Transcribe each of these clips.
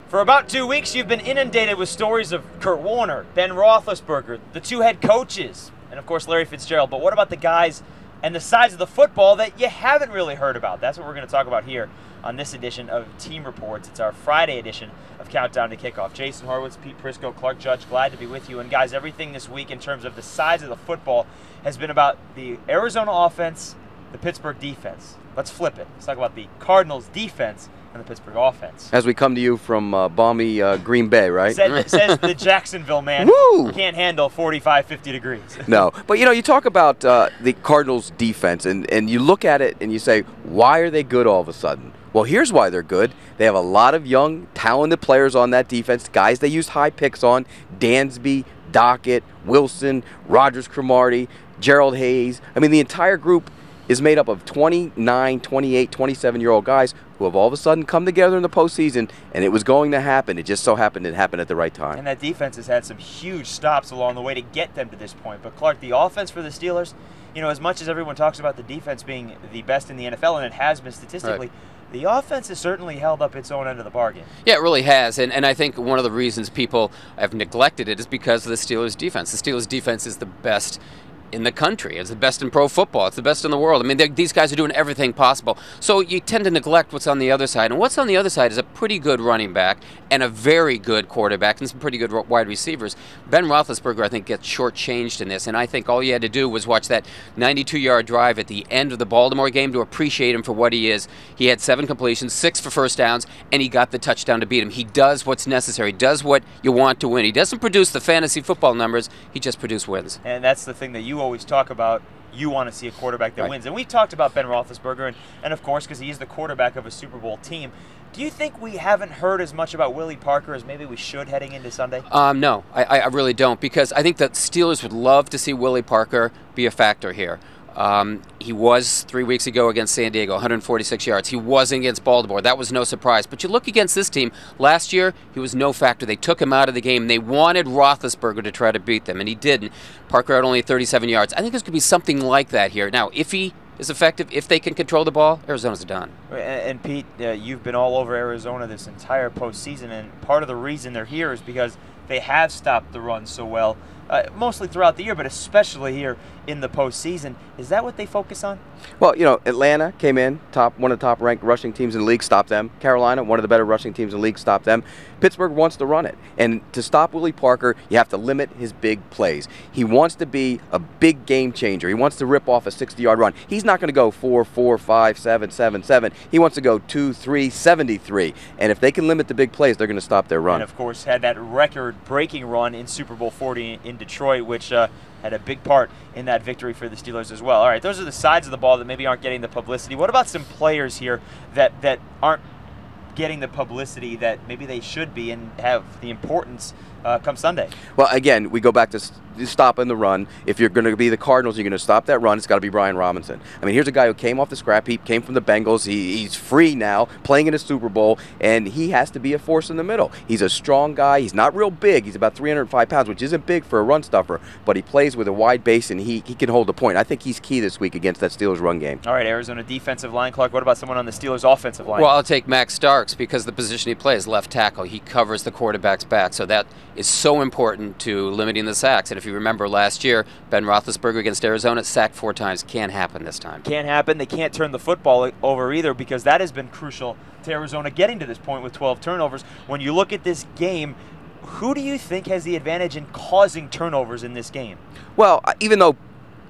For about 2 weeks, you've been inundated with stories of Kurt Warner, Ben Roethlisberger, the two head coaches, and of course Larry Fitzgerald. But what about the guys and the sides of the football that you haven't really heard about? That's what we're going to talk about here on this edition of Team Reports. It's our Friday edition of Countdown to Kickoff. Jason Horowitz, Prisco, Clark Judge, glad to be with you. And guys, everything this week in terms of the sides of the football has been about the Arizona offense, the Pittsburgh defense. Let's flip it. Let's talk about the Cardinals defense and the Pittsburgh offense. As we come to you from balmy Green Bay, right? Says the Jacksonville man. Woo! Can't handle 45, 50 degrees. No, but you talk about the Cardinals defense, and you look at it and you say, why are they good all of a sudden? Well, here's why they're good. They have a lot of young, talented players on that defense, guys they used high picks on: Dansby, Dockett, Wilson, Rogers Cromartie, Gerald Hayes. I mean, the entire group is made up of 29, 28, 27-year-old guys who have all of a sudden come together in the postseason, and it was going to happen. It just so happened it happened at the right time. And that defense has had some huge stops along the way to get them to this point. But, Clark, the offense for the Steelers, as much as everyone talks about the defense being the best in the NFL, and it has been statistically, right, the offense has certainly held up its own end of the bargain. Yeah, it really has. And I think one of the reasons people have neglected it is because of the Steelers' defense. The Steelers' defense is the best in the country. It's the best in pro football. It's the best in the world. I mean, these guys are doing everything possible. So you tend to neglect what's on the other side. And what's on the other side is a pretty good running back and a very good quarterback and some pretty good wide receivers. Ben Roethlisberger, I think, gets shortchanged in this. And I think all you had to do was watch that 92-yard drive at the end of the Baltimore game to appreciate him for what he is. He had 7 completions, 6 for first downs, and he got the touchdown to beat him. He does what's necessary, does what you want to win. He doesn't produce the fantasy football numbers. He just produces wins. And that's the thing that you always talk about. You want to see a quarterback that right. wins. And we've talked about Ben Roethlisberger, and of course, because he is the quarterback of a Super Bowl team. Do you think we haven't heard as much about Willie Parker as maybe we should heading into Sunday? No, I really don't, because I think that Steelers would love to see Willie Parker be a factor here. He was 3 weeks ago against San Diego, 146 yards. He wasn't against Baltimore. That was no surprise. But you look against this team, last year he was no factor. They took him out of the game. They wanted Roethlisberger to try to beat them, and he didn't. Parker had only 37 yards. I think there's going to be something like that here. Now, if he is effective, if they can control the ball, Arizona's done. And Pete, you've been all over Arizona this entire postseason, and part of the reason they're here is because they have stopped the run so well, mostly throughout the year, but especially here in the postseason. Is that what they focus on? Well, Atlanta came in, one of the top-ranked rushing teams in the league, stopped them. Carolina, one of the better rushing teams in the league, stopped them. Pittsburgh wants to run it. And to stop Willie Parker, you have to limit his big plays. He wants to be a big game changer. He wants to rip off a 60-yard run. He's not going to go 4, 4, 5, 7, 7, 7. He wants to go 2, 3, 73. And if they can limit the big plays, they're going to stop their run. And, of course, had that record-breaking run in Super Bowl 40 in Detroit, which had a big part in that victory for the Steelers as well. All right, those are the sides of the ball that maybe aren't getting the publicity. What about some players here that aren't getting the publicity that maybe they should be and have the importance come Sunday? Well, again, we go back to stopping the run. If you're going to be the Cardinals, you're going to stop that run, it's got to be Brian Robinson. I mean, here's a guy who came off the scrap heap, came from the Bengals. He's free now, playing in a Super Bowl, and he has to be a force in the middle. He's a strong guy. He's not real big. He's about 305 pounds, which isn't big for a run stuffer, but he plays with a wide base, and he can hold the point. I think he's key this week against that Steelers run game. All right, Arizona defensive line. Clark, what about someone on the Steelers offensive line? Well, I'll take Max Starks because the position he plays, left tackle, he covers the quarterback's back, so that is so important to limiting the sacks. And if you remember last year, Ben Roethlisberger against Arizona, sacked 4 times. Can't happen this time. Can't happen. They can't turn the football over either, because that has been crucial to Arizona getting to this point with 12 turnovers. When you look at this game, who do you think has the advantage in causing turnovers in this game? Well, even though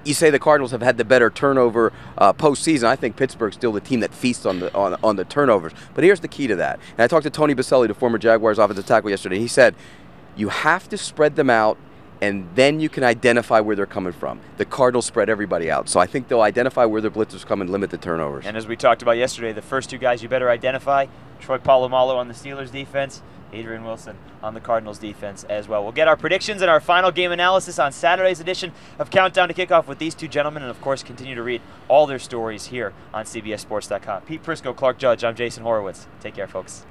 you say the Cardinals have had the better turnover postseason, I think Pittsburgh's still the team that feasts on the turnovers. But here's the key to that. And I talked to Tony Baselli, the former Jaguars offensive tackle, yesterday. He said, you have to spread them out, and then you can identify where they're coming from. The Cardinals spread everybody out, so I think they'll identify where their blitzers come and limit the turnovers. And as we talked about yesterday, the first 2 guys you better identify, Troy Polamalu on the Steelers defense, Adrian Wilson on the Cardinals defense as well. We'll get our predictions and our final game analysis on Saturday's edition of Countdown to Kickoff with these 2 gentlemen, and of course continue to read all their stories here on CBSSports.com. Pete Prisco, Clark Judge, I'm Jason Horowitz. Take care, folks.